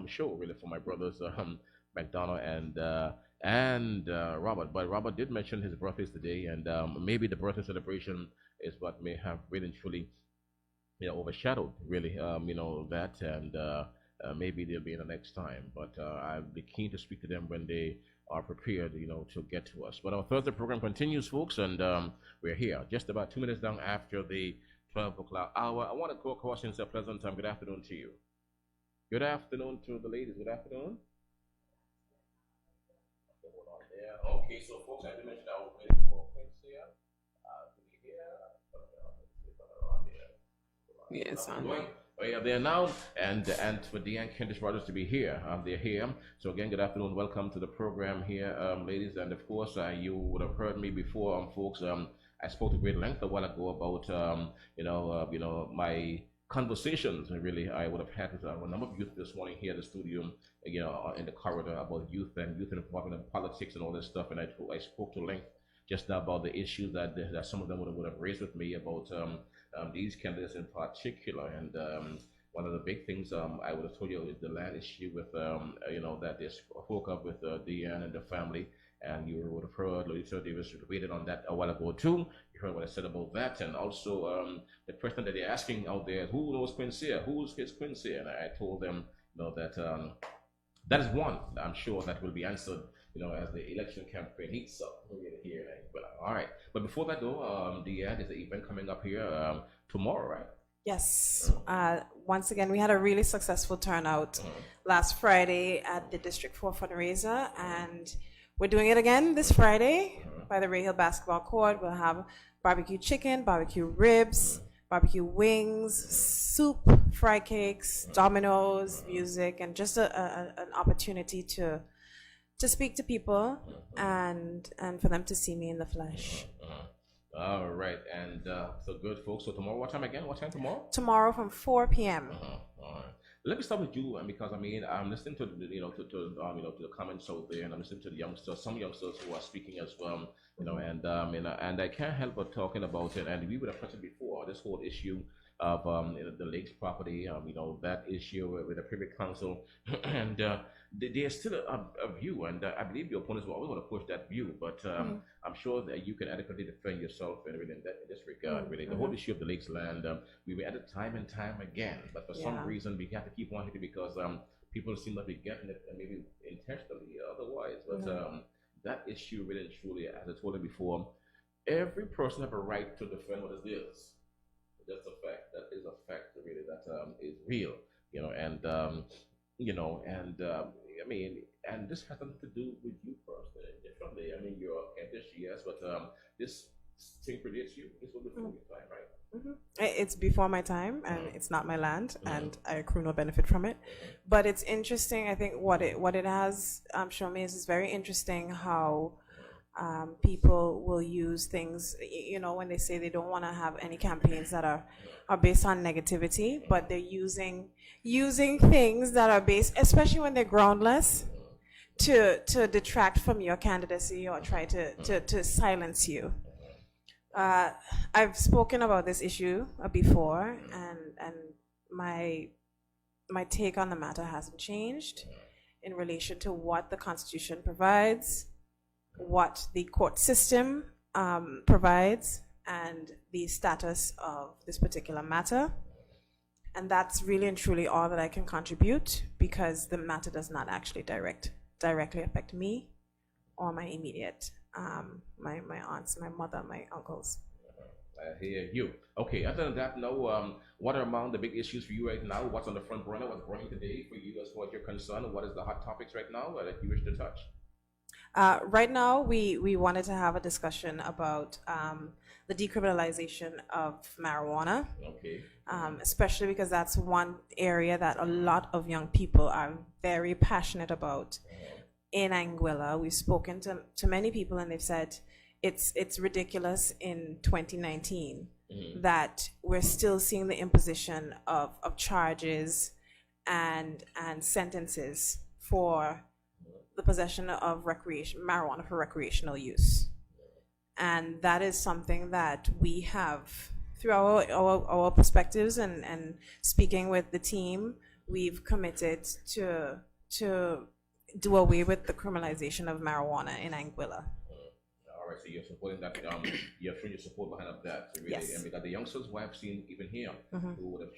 show really for my brothers McDonough and Robert. But Robert did mention his birthday today, and maybe the birthday celebration is what may have really and truly overshadowed really that, and maybe they'll be in the next time. But I'll be keen to speak to them when they are prepared, to get to us. But our Thursday program continues, folks, and we're here just about 2 minutes down after the 12 o'clock hour. I want to go across and say a pleasant time. Good afternoon to you. Good afternoon to the ladies. Good afternoon. Okay, hold on there. Okay, so folks, I did mention I was waiting for Quincia to be here. Yes, I'm We are there now, and for Dee-Ann Kentish-Rogers to be here. They're here. So again, good afternoon. Welcome to the program here, ladies. And of course, you would have heard me before, folks. I spoke at great length a while ago about my conversations. Really, I would have had with a number of youth this morning here at the studio, in the corridor, about youth involvement in politics and all this stuff. And I spoke to length just now about the issues that some of them would have raised with me about these candidates in particular. And one of the big things I would have told you is the land issue with that they spoke up with Dee-Ann and the family. And you would have heard Lolita Davis waited on that a while ago too. You heard what I said about that, and also the question that they're asking out there: who knows Quincia? Who's his Quincia? And I told them, that that is one. I'm sure that will be answered, as the election campaign heats up here. But all right. But before that, though, Dee-Ann, there's an event coming up here tomorrow, right? Yes. Once again, we had a really successful turnout last Friday at the District 4 fundraiser, and we're doing it again this Friday by the Ray Hill Basketball Court. We'll have barbecue chicken, barbecue ribs, barbecue wings, soup, fry cakes, dominoes, music, and just an opportunity to speak to people and for them to see me in the flesh. All right, and so good, folks. So tomorrow, what time again? What time tomorrow? Tomorrow from 4 p.m. All right. Let me start with you, because I'm listening to to the comments out there, and I'm listening to the youngsters, some youngsters who are speaking as well, and I can't help but talking about it. And we would have touched it before, this whole issue of the Lakes property, that issue with the Privy Council, and there's still a view, and I believe your opponents will always want to push that view, but I'm sure that you can adequately defend yourself in this regard. Really, the whole issue of the Lakes land, we were at it time and time again, but for some reason we have to keep on hitting because people seem to be getting it, and maybe intentionally otherwise. But that issue really and truly, as I told you before, every person have a right to defend what is theirs. That's a fact. That is a fact, really. That is real, I mean, and this has nothing to do with you personally, differently. I mean, you're Kentish, yes, but this thing predates you. This was before your time, right? It's before my time, and it's not my land, and I accrue no benefit from it. But it's interesting. I think what it has shown me is very interesting how people will use things, when they say they don't want to have any campaigns that are based on negativity, but they're using things that are based, especially when they're groundless, to detract from your candidacy or try to silence you. I've spoken about this issue before, and my take on the matter hasn't changed in relation to what the Constitution provides, what the court system provides, and the status of this particular matter. And that's really and truly all that I can contribute, because the matter does not actually directly affect me or my immediate, my aunts, my mother, my uncles. I hear you. Okay, other than that, no, what are among the big issues for you right now? What's on the front burner? What's burning today for you as far as you're concerned? What is the hot topics right now that you wish to touch? Right now, we wanted to have a discussion about the decriminalization of marijuana, especially because that's one area that a lot of young people are very passionate about. In Anguilla, we've spoken to many people, and they've said it's ridiculous in 2019 that we're still seeing the imposition of charges and sentences for the possession of marijuana for recreational use. And that is something that we have, through our perspectives and speaking with the team, we've committed to do away with the criminalization of marijuana in Anguilla. All right, so you're supporting that. You're showing your support behind that. So really, Yes. and because the youngsters who I've seen even here, who would have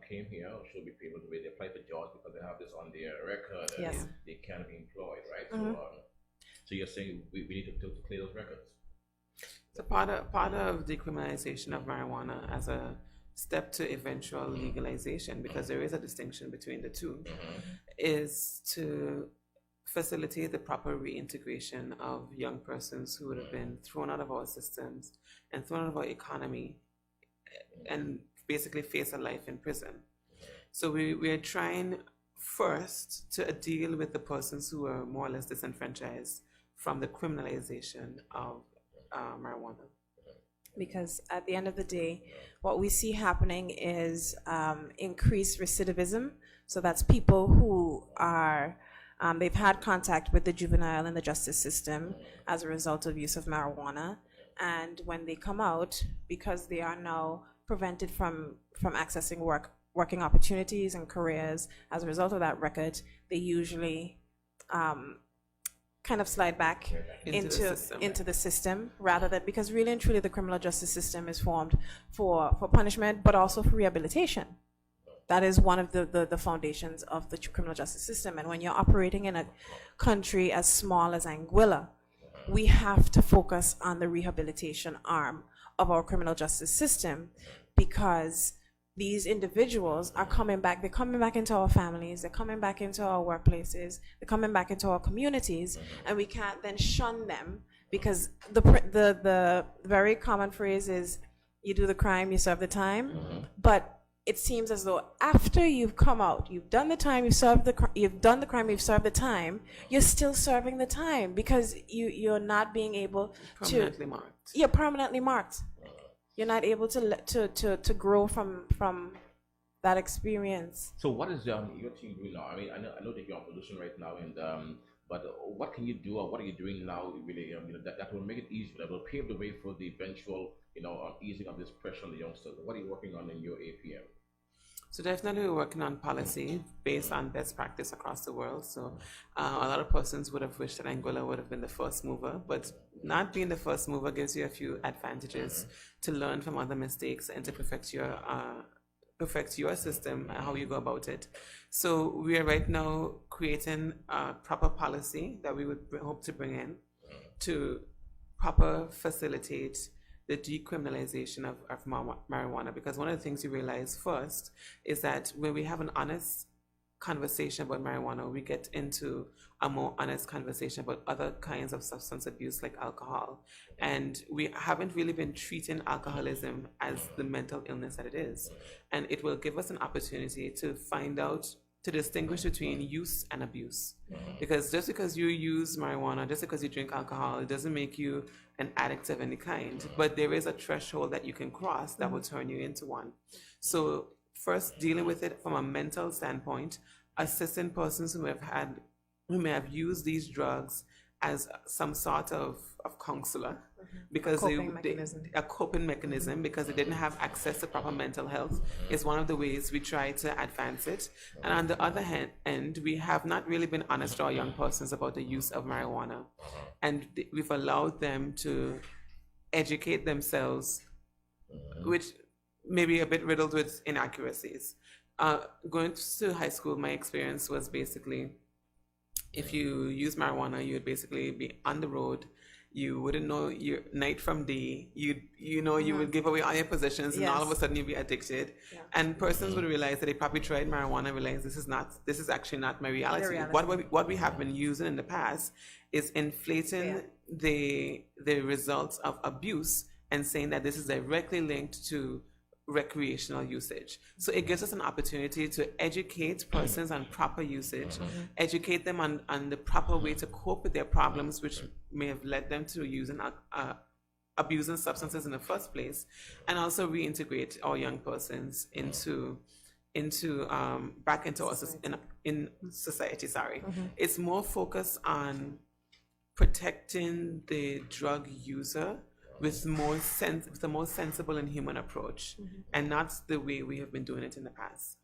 came here should be able to really apply for jobs because they have this on their record. And Yes. they can be employed, right? So you're saying we need to clear those records. So part of decriminalization of marijuana as a step to eventual legalization, because there is a distinction between the two, is to facilitate the proper reintegration of young persons who would have been thrown out of our systems and thrown out of our economy and basically face a life in prison. So we are trying first to deal with the persons who are more or less disenfranchised from the criminalization of marijuana. Because at the end of the day, what we see happening is increased recidivism. So that's people who are, they've had contact with the juvenile and the justice system as a result of use of marijuana. And when they come out, because they are now prevented from accessing working opportunities and careers as a result of that record, they usually kind of slide back into the system, rather than, because really and truly the criminal justice system is formed for punishment, but also for rehabilitation. That is one of the foundations of the criminal justice system. And when you're operating in a country as small as Anguilla, we have to focus on the rehabilitation arm of our criminal justice system, because these individuals are coming back. They're coming back into our families. They're coming back into our workplaces. They're coming back into our communities, and we can't then shun them, because the very common phrase is, you do the crime, you serve the time. But it seems as though after you've come out, you've done the time, you've done the crime, you've served the time, you're still serving the time, because you're not being able Permanently marked. You're permanently marked. You're not able to grow from that experience. So what is your team doing now? I mean, I know that you're on position right now, and but what can you do, or what are you doing now, really, that will make it easier, that will pave the way for the eventual, easing of this pressure on the youngsters? What are you working on in your APM? So definitely we're working on policy based on best practice across the world. So a lot of persons would have wished that Anguilla would have been the first mover, but not being the first mover gives you a few advantages to learn from other mistakes and to perfect your system and how you go about it. So we are right now creating a proper policy that we would hope to bring in to proper facilitate the decriminalization of marijuana, because one of the things you realize first is that when we have an honest conversation about marijuana, we get into a more honest conversation about other kinds of substance abuse like alcohol. And we haven't really been treating alcoholism as the mental illness that it is. And it will give us an opportunity to find out, to distinguish between use and abuse. Because just because you use marijuana, just because you drink alcohol, it doesn't make you an addict of any kind. But there is a threshold that you can cross that will turn you into one. So first, dealing with it from a mental standpoint, assisting persons who may have used these drugs as some sort of counselor, because a coping mechanism, because they didn't have access to proper mental health, is one of the ways we try to advance it. And on the other hand, we have not really been honest to our young persons about the use of marijuana, and we've allowed them to educate themselves, which may be a bit riddled with inaccuracies. Going to high school, my experience was basically, if you use marijuana, you would basically be on the road. You wouldn't know your night from day. You would give away all your possessions, and all of a sudden you'd be addicted. Yeah. And persons would realize that they probably tried marijuana and realize this is actually not my reality. What we have been using in the past is inflating the results of abuse and saying that this is directly linked to recreational usage. So it gives us an opportunity to educate persons on proper usage, educate them on the proper way to cope with their problems, which may have led them to abusing substances in the first place, and also reintegrate our young persons back into our in society. It's more focused on protecting the drug user with the most sensible and human approach, and not the way we have been doing it in the past.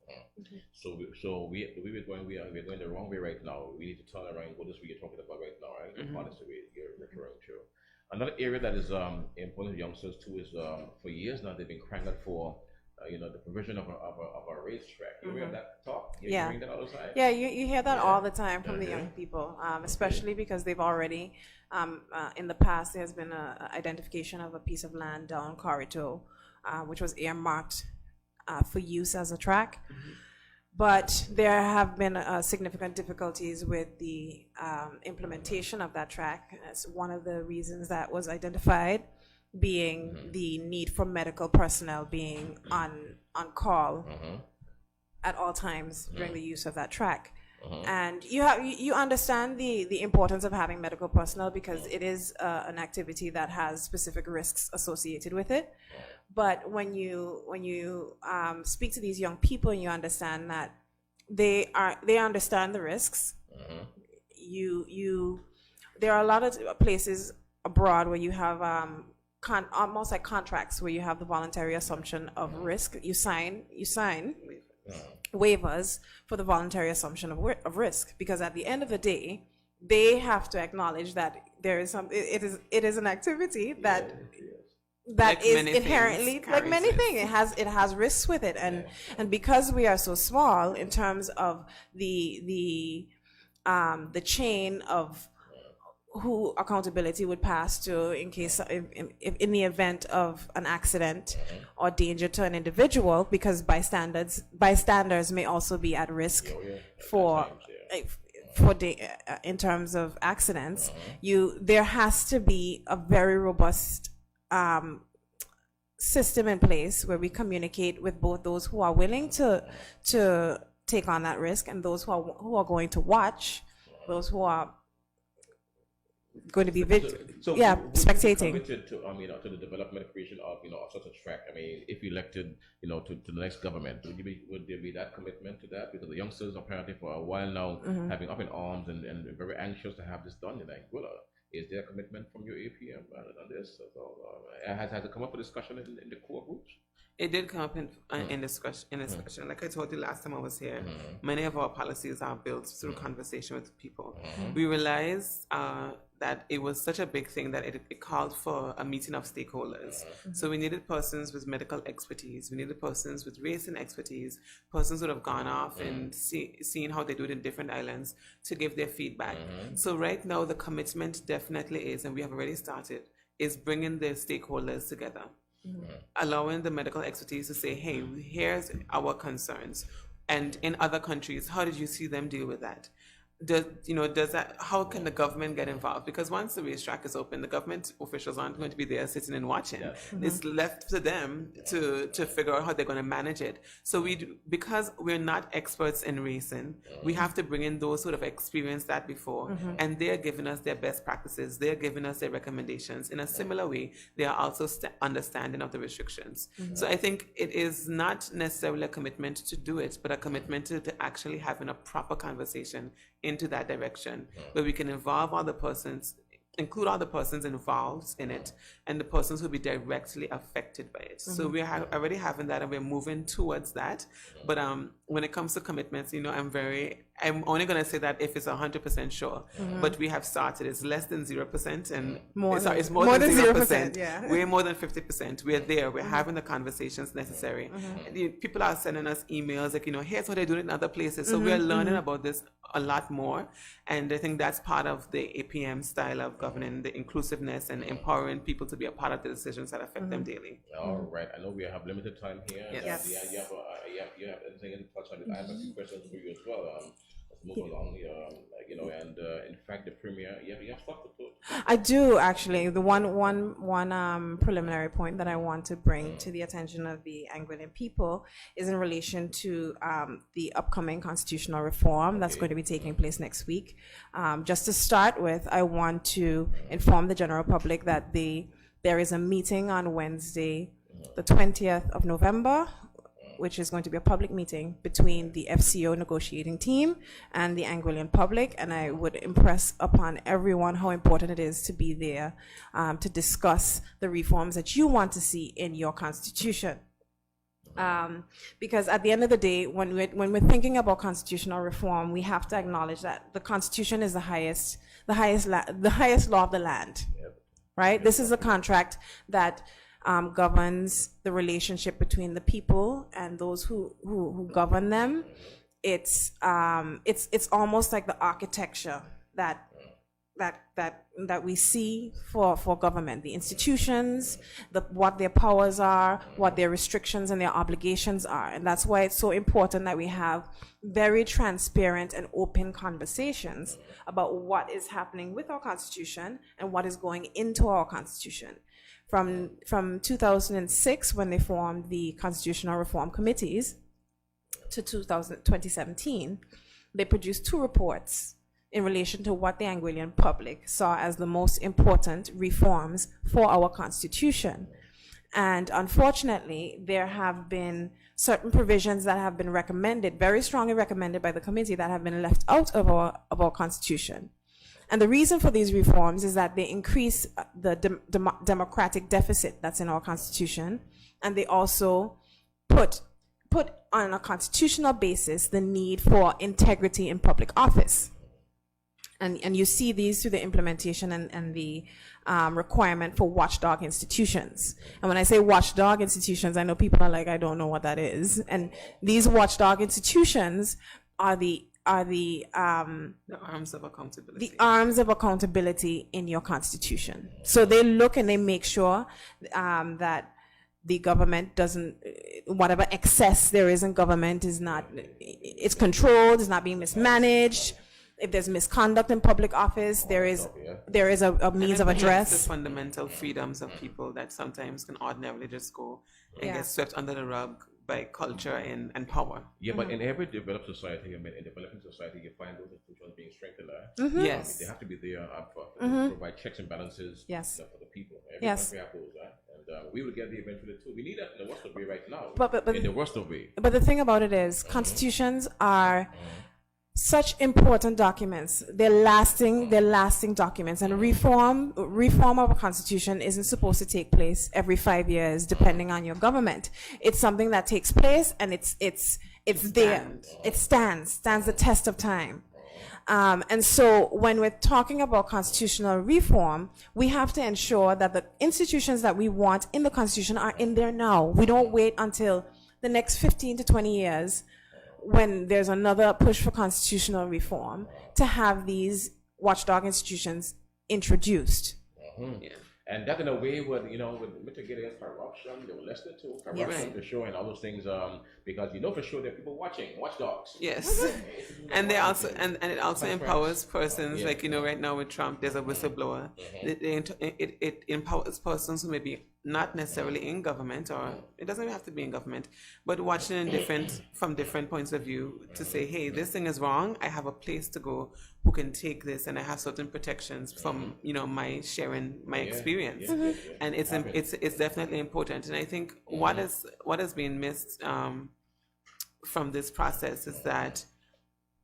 We're going the wrong way right now. We need to turn around what is you're talking about right now, right? The policy you're referring to. Another area that is important to youngsters too is for years now they've been crying out for the provision of a racetrack. You hear that talk? You're hearing that all the time? Yeah, you hear that all the time from the young people, especially because they've already, in the past, there's been an identification of a piece of land down Corridor, which was earmarked for use as a track. But there have been significant difficulties with the implementation of that track. That's one of the reasons that was identified, being the need for medical personnel being on call at all times during the use of that track. And you understand the importance of having medical personnel because it is an activity that has specific risks associated with it. But when you speak to these young people and you understand that they understand the risks, there are a lot of places abroad where you have almost like contracts where you have the voluntary assumption of risk. You sign waivers for the voluntary assumption of risk, because at the end of the day, they have to acknowledge that there is it is an activity that is inherently like many things. It has risks with it, and because we are so small in terms of the chain of who accountability would pass to in in the event of an accident or danger to an individual, because bystanders may also be at risk in terms of accidents. There has to be a very robust system in place where we communicate with both those who are willing to take on that risk and those who are going to watch, those who are going to be spectating. Committed to the development and creation of of such a track. I mean, if elected, to the next government, would there be that commitment to that? Because the youngsters apparently for a while now have been up in arms and very anxious to have this done in Anguilla. Is there a commitment from your APM on this? Has it come up for discussion in the core groups? It did come up in discussion. Like I told you last time I was here, many of our policies are built through conversation with people. We realized that it was such a big thing that it called for a meeting of stakeholders. So we needed persons with medical expertise. We needed persons with racing expertise, persons who have gone off and seen how they do it in different islands to give their feedback. So right now the commitment definitely is, and we have already started, is bringing the stakeholders together. Allowing the medical expertise to say, hey, here's our concerns. And in other countries, how did you see them deal with that? How can the government get involved? Because once the racetrack is open, the government officials aren't going to be there sitting and watching. It's left to them to figure out how they're going to manage it. So because we're not experts in racing, we have to bring in those who have experienced that before, and they're giving us their best practices. They're giving us their recommendations. In a similar way, they are also understanding of the restrictions. So I think it is not necessarily a commitment to do it, but a commitment to actually having a proper conversation into that direction, where we can involve all the persons, include all the persons involved in it, and the persons who will be directly affected by it. So we're already having that, and we're moving towards that. But when it comes to commitments, I'm only going to say that if it's 100% sure. But we have started. It's less than 0%, and it's more than 0%. Yeah. We're more than 50%. We're there. We're having the conversations necessary. People are sending us emails like, here's what they do in other places. So we're learning about this a lot more, and I think that's part of the APM style of governing, the inclusiveness and empowering people to be a part of the decisions that affect them daily. All right. I know we have limited time here. Yes. You have anything to touch on it? I have a few questions for you as well. Let's move along here. And in fact, the premier, you have stuff to put. I do actually. The one preliminary point that I want to bring to the attention of the Anguillian people is in relation to the upcoming constitutional reform that's going to be taking place next week. Just to start with, I want to inform the general public that there is a meeting on Wednesday, the 20th of November, which is going to be a public meeting between the FCO negotiating team and the Anguillian public, and I would impress upon everyone how important it is to be there to discuss the reforms that you want to see in your constitution. Because at the end of the day, when we're thinking about constitutional reform, we have to acknowledge that the Constitution is the highest law of the land, right? This is a contract that governs the relationship between the people and those who govern them. It's almost like the architecture that we see for government, the institutions, what their powers are, what their restrictions and their obligations are. And that's why it's so important that we have very transparent and open conversations about what is happening with our Constitution and what is going into our Constitution. From 2006, when they formed the Constitutional Reform Committees, to 2017, they produced 2 reports in relation to what the Anguillian public saw as the most important reforms for our Constitution. And unfortunately, there have been certain provisions that have been recommended, very strongly recommended by the committee, that have been left out of our Constitution. And the reason for these reforms is that they increase the democratic deficit that's in our Constitution, and they also put on a constitutional basis the need for integrity in public office. And you see these through the implementation and the requirement for watchdog institutions. And when I say watchdog institutions, I know people are like, I don't know what that is. And these watchdog institutions are the arms of accountability. The arms of accountability in your Constitution. So they look and they make sure that the government doesn't, whatever excess there is in government is not, it's controlled, it's not being mismanaged. If there's misconduct in public office, there is a means of address. The fundamental freedoms of people that sometimes can ordinarily just go and get swept under the rug by culture and power. Yeah, but in every developed society, in developing society, you find those institutions being strengthened. Yes. They have to be there for provide checks and balances for the people. Every country has those, and we will get there eventually too. We need that in the worst of way right now. But in the worst of way. But the thing about it is, constitutions are such important documents. They're lasting documents, and reform of a constitution isn't supposed to take place every 5 years, depending on your government. It's something that takes place, and it's there. It stands the test of time. And so when we're talking about constitutional reform, we have to ensure that the institutions that we want in the Constitution are in there now. We don't wait until the next 15 to 20 years when there's another push for constitutional reform to have these watchdog institutions introduced. And that in a way would, would mitigate against corruption. They will listen to corruption for sure, and all those things, because for sure there are people watchdogs. Yes, and they also and it also empowers persons like right now with Trump, there's a whistleblower. It empowers persons who may be not necessarily in government, or it doesn't even have to be in government, but watching from different points of view to say, hey, this thing is wrong. I have a place to go who can take this, and I have certain protections from my sharing my experience, and it's definitely important. And I think what has been missed from this process is that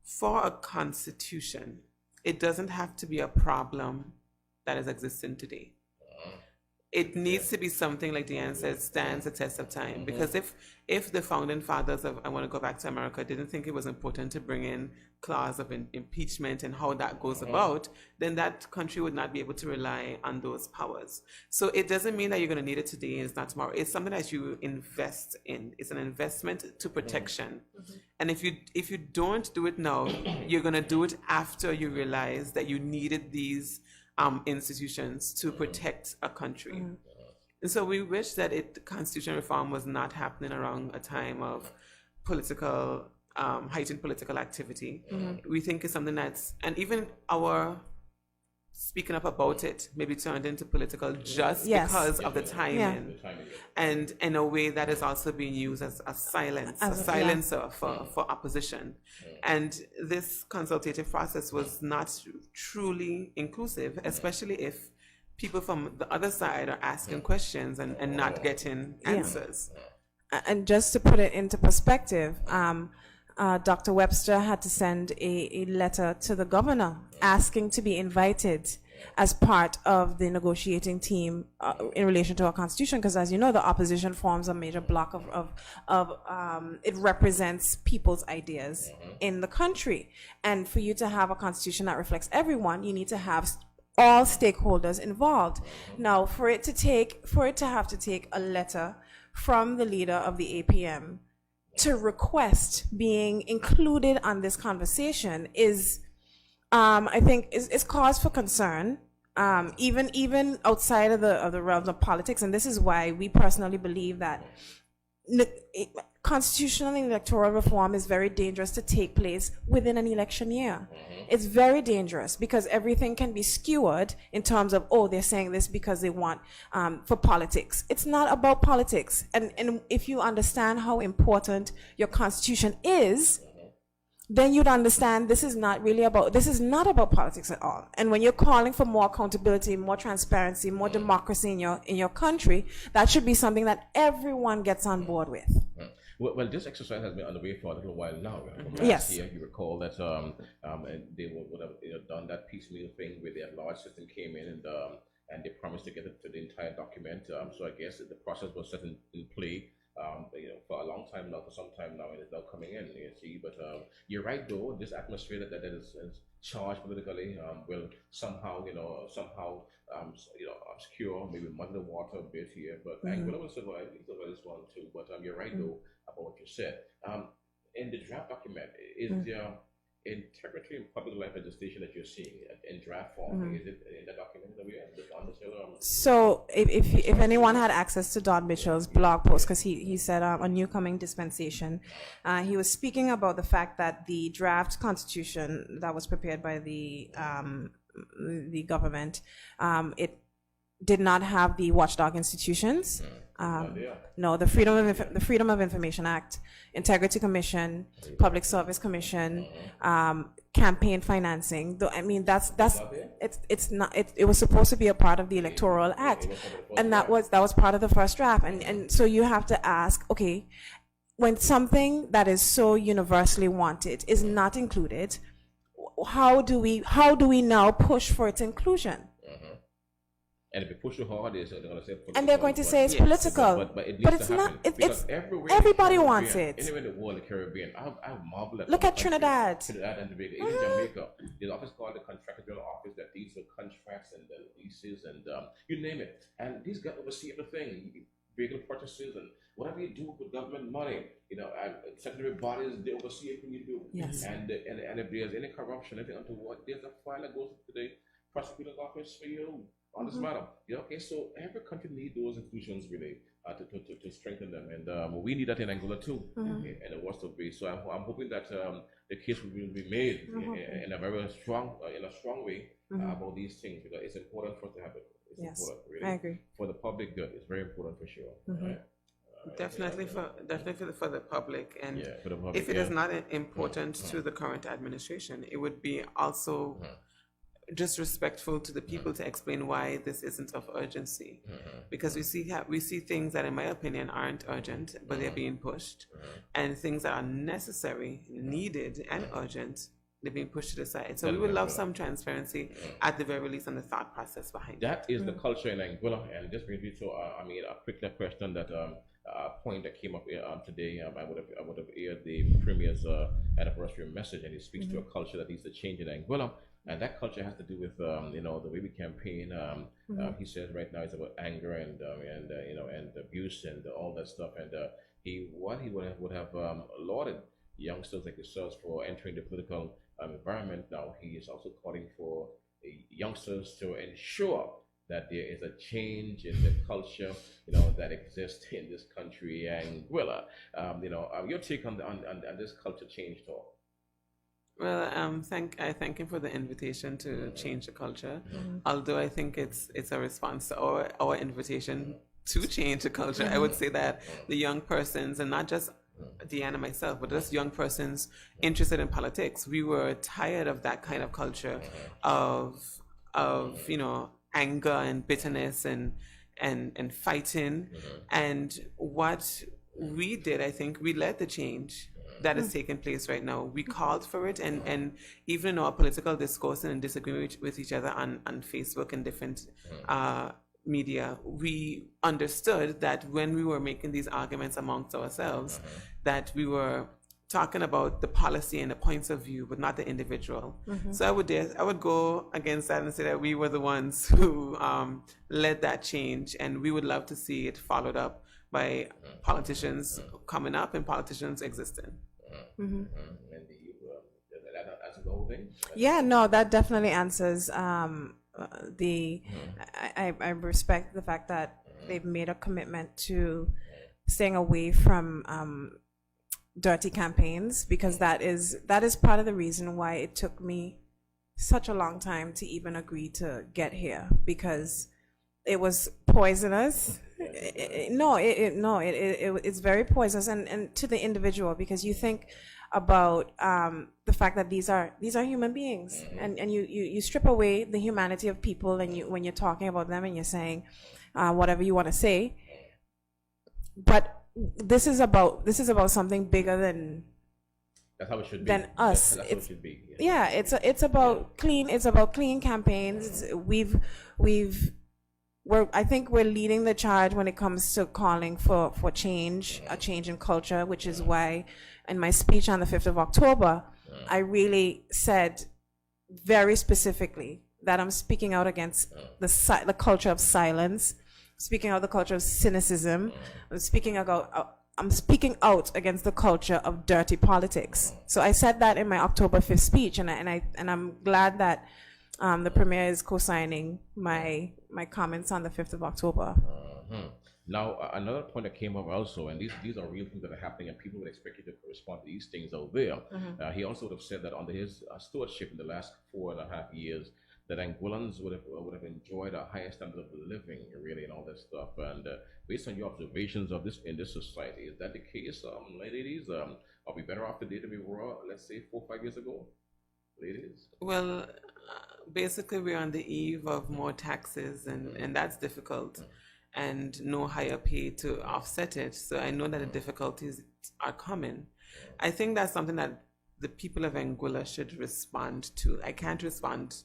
for a constitution, it doesn't have to be a problem that is existing today. It needs to be something, like Dee-Ann said, stands the test of time. Because if the founding fathers of, I want to go back to America, didn't think it was important to bring in clause of impeachment and how that goes about, then that country would not be able to rely on those powers. So it doesn't mean that you're going to need it today and it's not tomorrow. It's something that you invest in. It's an investment to protection. And if you don't do it now, you're going to do it after you realize that you needed these institutions to protect a country. And so we wish that constitutional reform was not happening around a time of heightened political activity. We think it's something and even our speaking up about it maybe turned into political just because of the timing. And in a way that is also being used as a silencer for opposition. And this consultative process was not truly inclusive, especially if people from the other side are asking questions and not getting answers. And just to put it into perspective, Dr. Webster had to send a letter to the governor asking to be invited as part of the negotiating team in relation to our constitution, because as you know, the opposition forms a major block it represents people's ideas in the country. And for you to have a constitution that reflects everyone, you need to have all stakeholders involved. Now, for it to have to take a letter from the leader of the APM to request being included on this conversation is, I think, is cause for concern, even outside of the realms of politics. And this is why we personally believe that constitutional and electoral reform is very dangerous to take place within an election year. It's very dangerous because everything can be skewered in terms of, oh, they're saying this because they want for politics. It's not about politics. And if you understand how important your constitution is, then you'd understand this is not about politics at all. And when you're calling for more accountability, more transparency, more democracy in your country, that should be something that everyone gets on board with. Well, this exercise has been underway for a little while now. Yes. Last year, you recall that they would have done that piecemeal thing where their large system came in and they promised to get it to the entire document. So I guess the process was set in play. For a long time now, for some time now, and it's now coming in. You see, but you're right though. This atmosphere that is charged politically will somehow obscure, maybe muddy the water a bit here. But Anguilla will survive. It's this one too. But you're right though about what you said. In the draft document, is there integrity in public life legislation that you're seeing in draft form? Is it in the document that we have? So if anyone had access to Don Mitchell's blog post, because he said a new coming dispensation, he was speaking about the fact that the draft constitution that was prepared by the government, it did not have the watchdog institutions. No, the Freedom of Information Act, Integrity Commission, Public Service Commission, campaign financing. I mean, it's not. It was supposed to be a part of the Electoral Act, and that was part of the first draft. And so you have to ask, okay, when something that is so universally wanted is not included, how do we now push for its inclusion? And if you push too hard, they're going to say political. And they're going to say it's political. But it's not. It's everybody wants it. Anywhere in the world, the Caribbean, I marvel at. Look at Trinidad. Trinidad and Tobago, even Jamaica. There's an office called the Contractor General Office that deals with contracts and the leases and you name it. And these guys oversee everything, vehicle purchases and whatever you do with government money. And secondary bodies, they oversee everything you do. Yes. And if there's any corruption, anything untoward, there's a file that goes to the prosecutor's office for you. On this matter, okay. So every country needs those institutions really to strengthen them, and we need that in Anguilla too, and it was to be. So I'm hoping that the case will be made in a very strong way about these things, because it's important for us to have it. It's important, really. I agree. For the public good, it's very important for sure. Right? Definitely for the public, and for the public, if it is not important to the current administration, it would be also disrespectful to the people to explain why this isn't of urgency, because we see things that, in my opinion, aren't urgent, but they're being pushed, and things that are necessary, needed, and urgent, they're being pushed to the side. So we would love some transparency, at the very least, on the thought process behind that. Is the culture in Anguilla, and this brings me to a quick question that point that came up today. I would have aired the Premier's anniversary message, and he speaks to a culture that needs to change in Anguilla. And that culture has to do with the way we campaign. He says right now it's about anger and abuse and all that stuff. And he would have lauded youngsters like yourselves for entering the political environment. Now he is also calling for youngsters to ensure that there is a change in the culture that exists in this country, Anguilla. Your take on this culture change talk. Well, I thank him for the invitation to change the culture. Although I think it's a response to our invitation to change the culture. I would say that the young persons, and not just Dee-Ann and myself, but just young persons interested in politics, we were tired of that kind of culture of anger and bitterness and fighting. And what we did, I think we led the change. that is taking place right now. We called for it, and even in our political discourse and disagreement with each other on Facebook and different media, we understood that when we were making these arguments amongst ourselves, that we were talking about the policy and the points of view, but not the individual. So I would go against that and say that we were the ones who led that change, and we would love to see it followed up by politicians coming up and politicians existing. And that's the whole thing. Yeah, no, that definitely answers the. I respect the fact that they've made a commitment to staying away from dirty campaigns, because that is part of the reason why it took me such a long time to even agree to get here, because it was poisonous. It's very poisonous and to the individual, because you think about the fact that these are human beings, and you strip away the humanity of people, and when you're talking about them and you're saying whatever you want to say, but this is about something bigger than that's how it should be. Than us. That's how it should be. Yeah, it's about clean. It's about clean campaigns. I think we're leading the charge when it comes to calling for change, a change in culture, which is why in my speech on the 5th of October, I really said very specifically that I'm speaking out against the culture of silence, speaking out the culture of cynicism, I'm speaking out against the culture of dirty politics. So I said that in my October 5th speech, and I'm glad that the Premier is co-signing my comments on the 5th of October. Now, another point that came up also, and these are real things that are happening, and people would expect you to respond to these things out there. He also would have said that under his stewardship in the last 4.5 years, that Anguillans would have enjoyed a higher standard of living, really, and all that stuff. And based on your observations of this in this society, is that the case, ladies? Are we better off today than we were, let's say, 4 or 5 years ago, ladies? Well, basically, we're on the eve of more taxes, and that's difficult, and no higher pay to offset it. So I know that the difficulties are coming. I think that's something that the people of Anguilla should respond to. I can't respond.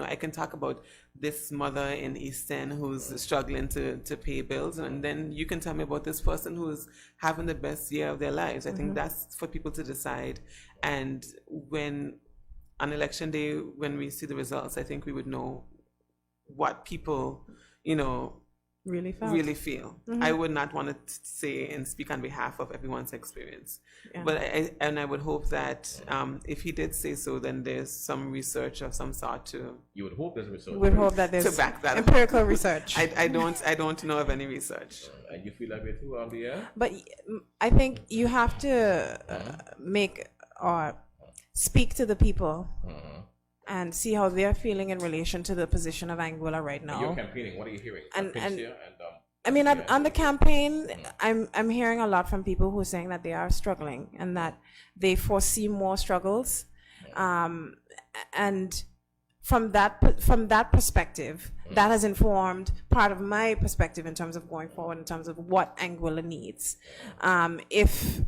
I can talk about this mother in East End who's struggling to pay bills, and then you can tell me about this person who's having the best year of their lives. I think that's for people to decide. And when on election day, when we see the results, I think we would know what people, really feel. I would not want to say and speak on behalf of everyone's experience, but I would hope that if he did say so, then there's some research of some sort to. You would hope there's research. We would hope that there's to back that empirical research. I don't know of any research. And you feel that way too, Anguilla? But I think you have to make or speak to the people. And see how they're feeling in relation to the position of Anguilla right now. You're campaigning. What are you hearing? I mean, on the campaign, I'm hearing a lot from people who are saying that they are struggling and that they foresee more struggles. And from that perspective, that has informed part of my perspective in terms of going forward, in terms of what Anguilla needs. If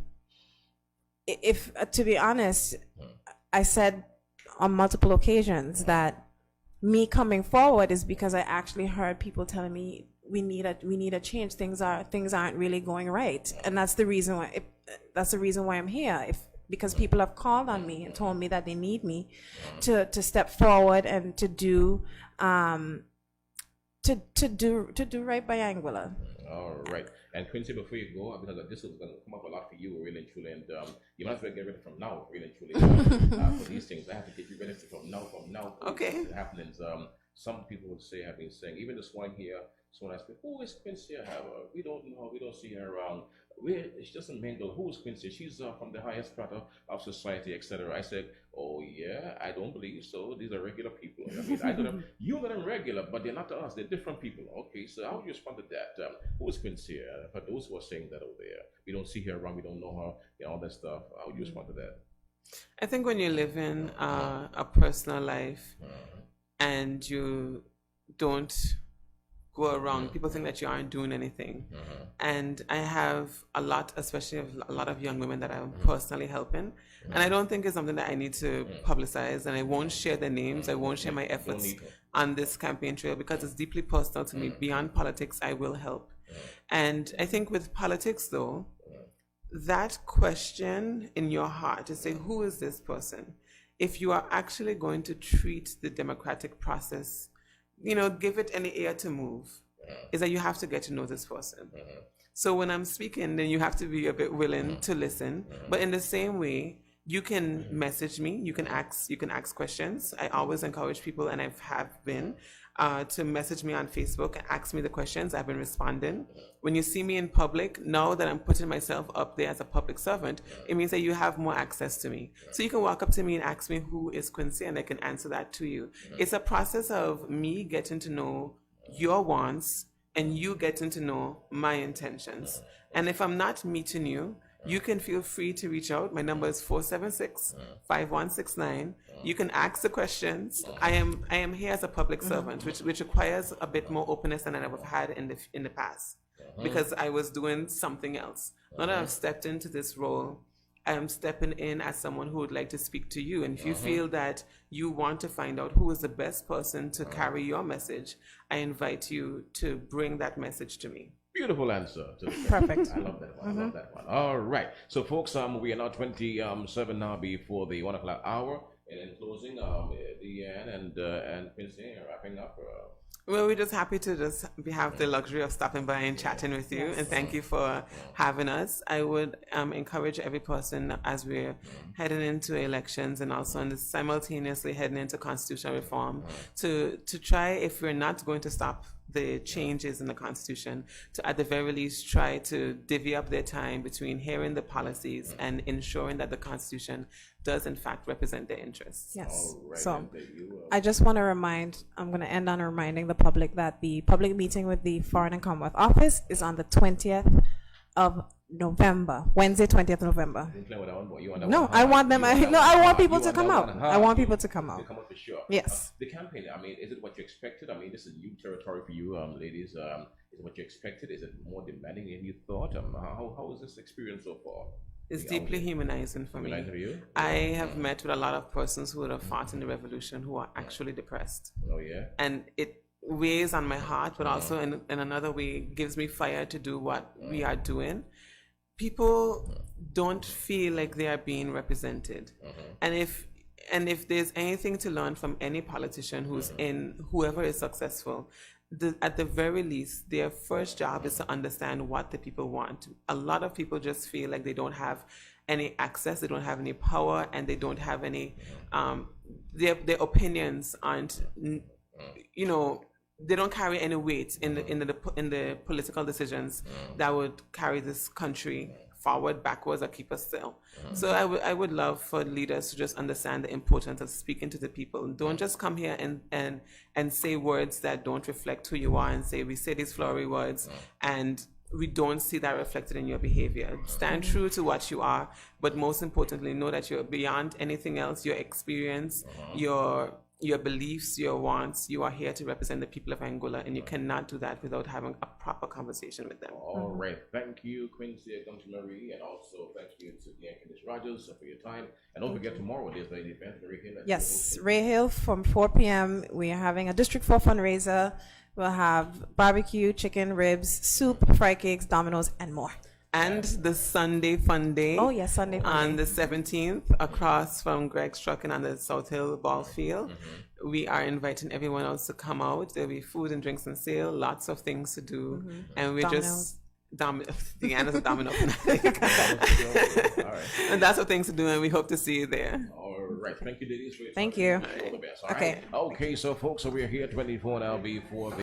to be honest, I said on multiple occasions that me coming forward is because I actually heard people telling me we need a change. Things aren't really going right, and that's the reason why I'm here. Because people have called on me and told me that they need me to step forward and to do right by Anguilla. All right. And Quincia, before you go, because this is going to come up a lot for you, really and truly, and you might as well get ready from now, really and truly, for these things. I have to get you ready from now. Okay. Happenings. Some people have been saying, even this one here, someone asked me, who is Quincia? We don't know, we don't see her around. She doesn't mingle. Who is Quincia? She's from the highest strata of society, etc. I said, oh yeah, I don't believe so. These are regular people. I mean, I know them. You know them regular, but they're not to us. They're different people. Okay, so how would you respond to that? Who is Quincia? For those who are saying that over there, we don't see her around, we don't know her, all that stuff. How would you respond to that? I think when you live in a personal life and you don't go around. People think that you aren't doing anything. And I have a lot, especially a lot of young women that I'm personally helping. And I don't think it's something that I need to publicize, and I won't share their names. I won't share my efforts on this campaign trail because it's deeply personal to me. Beyond politics, I will help. And I think with politics, though, that question in your heart to say, who is this person? If you are actually going to treat the democratic process, give it any air to move, is that you have to get to know this person. So when I'm speaking, then you have to be a bit willing to listen. But in the same way, you can message me, you can ask questions. I always encourage people, and I have been, to message me on Facebook and ask me the questions. I've been responding. When you see me in public, now that I'm putting myself up there as a public servant, it means that you have more access to me. So you can walk up to me and ask me, who is Quincia, and I can answer that to you. It's a process of me getting to know your wants and you getting to know my intentions. And if I'm not meeting you, you can feel free to reach out. My number is 476-5169. You can ask the questions. I am here as a public servant, which requires a bit more openness than I've had in the past, because I was doing something else. Now that I've stepped into this role, I am stepping in as someone who would like to speak to you. And if you feel that you want to find out who is the best person to carry your message, I invite you to bring that message to me. Beautiful answer. Perfect. I love that one. I love that one. All right. So, folks, we are now 27 now before the 1 o'clock hour. And in closing, Dee-Ann and Quincia wrapping up. Well, we're just happy to have the luxury of stopping by and chatting with you, and thank you for having us. I would encourage every person, as we're heading into elections and also simultaneously heading into constitutional reform, to try, if we're not going to stop the changes in the Constitution, to at the very least try to divvy up their time between hearing the policies and ensuring that the Constitution does in fact represent their interests. Yes. Right. So I just want to I'm going to end on reminding the public that the public meeting with the Foreign and Commonwealth Office is on the 20th of November, Wednesday, 20th November. No, I want them. I want people to come out. I want people to come out. Come out for sure. Yes. The campaign, is it what you expected? This is new territory for you, ladies. Is it what you expected? Is it more demanding than you thought? How was this experience so far? It's deeply humanizing for me. I have met with a lot of persons who would have fought in the revolution who are actually depressed. Oh, yeah? And it weighs on my heart, but also in another way gives me fire to do what we are doing. People don't feel like they are being represented. And if there's anything to learn from any politician who's whoever is successful, at the very least, their first job is to understand what the people want. A lot of people just feel like they don't have any access, they don't have any power, and they don't have any, their opinions aren't, they don't carry any weight in the political decisions that would carry this country forward, backwards, or keep us still. So I would love for leaders to just understand the importance of speaking to the people. Don't just come here and say words that don't reflect who you are, and we say these flowery words and we don't see that reflected in your behavior. Stand true to what you are, but most importantly, know that you're beyond anything else, your experience, your beliefs, your wants. You are here to represent the people of Angola, and you cannot do that without having a proper conversation with them. All right. Thank you, Quincia Gumbs-Marie, and also thank you to Dee-Ann Kentish-Rogers for your time. And don't forget, tomorrow there's the event in Ray Hill. Yes, Ray Hill from 4 p.m. We are having a District 4 fundraiser. We'll have barbecue, chicken, ribs, soup, fried cakes, dominoes, and more. And the Sunday Fun Day. Oh, yes, Sunday Fun on the 17th, across from Greg's Trucking on the South Hill ball field. We are inviting everyone else to come out. There'll be food and drinks on sale, lots of things to do. And we're Dominoes. Deann is a domino fanatic. And that's what things to do, and we hope to see you there. All right. Thank you, ladies. Thank you. All the best. All Okay. right. Okay, so folks, so we're here 24 now before